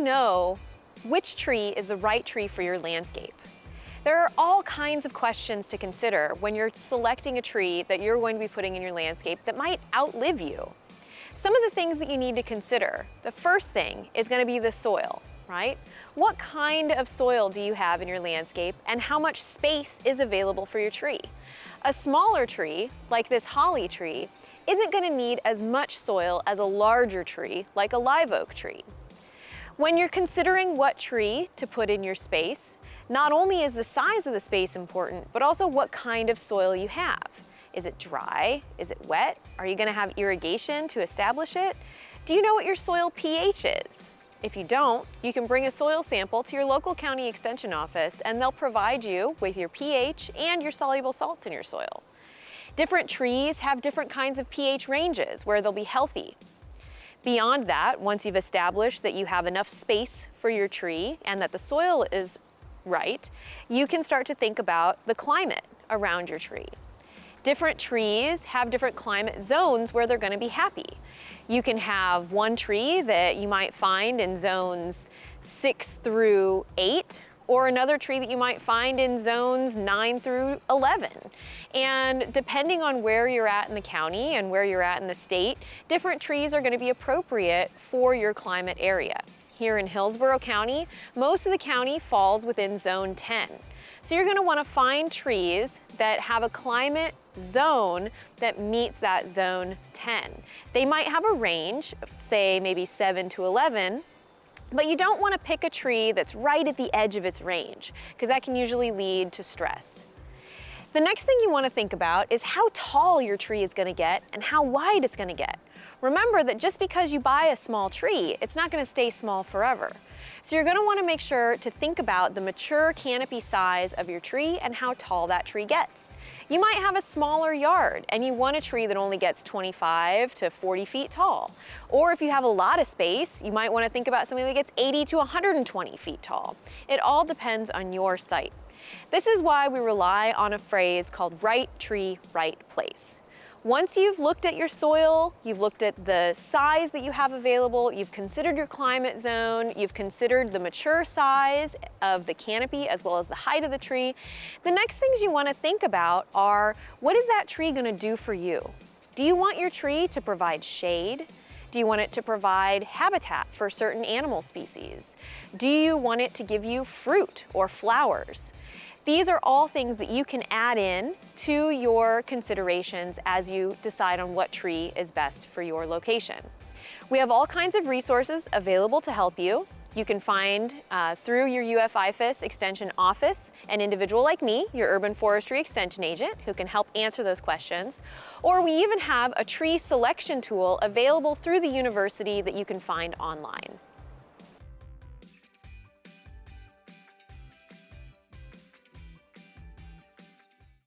you know which tree is the right tree for your landscape? There are all kinds of questions to consider when you're selecting a tree that you're going to be putting in your landscape that might outlive you. Some of the things that you need to consider, the first thing is going to be the soil, right? What kind of soil do you have in your landscape and how much space is available for your tree? A smaller tree, like this holly tree, isn't going to need as much soil as a larger tree, like a live oak tree. When you're considering what tree to put in your space, not only is the size of the space important, but also what kind of soil you have. Is it dry? Is it wet? Are you going to have irrigation to establish it? Do you know what your soil pH is? If you don't, you can bring a soil sample to your local county extension office and they'll provide you with your pH and your soluble salts in your soil. Different trees have different kinds of pH ranges where they'll be healthy. Beyond that, once you've established that you have enough space for your tree and that the soil is right, you can start to think about the climate around your tree. Different trees have different climate zones where they're going to be happy. You can have one tree that you might find in zones 6 through 8, or another tree that you might find in zones 9 through 11. And depending on where you're at in the county and where you're at in the state, different trees are going to be appropriate for your climate area. Here in Hillsborough County, most of the county falls within zone 10. So you're going to want to find trees that have a climate zone that meets that zone 10. They might have a range, say maybe 7 to 11, but you don't want to pick a tree that's right at the edge of its range, because that can usually lead to stress. The next thing you want to think about is how tall your tree is going to get and how wide it's going to get. Remember that just because you buy a small tree, it's not going to stay small forever. So you're going to want to make sure to think about the mature canopy size of your tree and how tall that tree gets. You might have a smaller yard and you want a tree that only gets 25 to 40 feet tall. Or if you have a lot of space, you might want to think about something that gets 80 to 120 feet tall. It all depends on your site. This is why we rely on a phrase called right tree, right place. Once you've looked at your soil, you've looked at the size that you have available, you've considered your climate zone, you've considered the mature size of the canopy as well as the height of the tree, the next things you want to think about are, what is that tree going to do for you? Do you want your tree to provide shade? Do you want it to provide habitat for certain animal species? Do you want it to give you fruit or flowers? These are all things that you can add in to your considerations as you decide on what tree is best for your location. We have all kinds of resources available to help you. You can find through your IFAS Extension office an individual like me, your urban forestry extension agent, who can help answer those questions. Or we even have a tree selection tool available through the university that you can find online.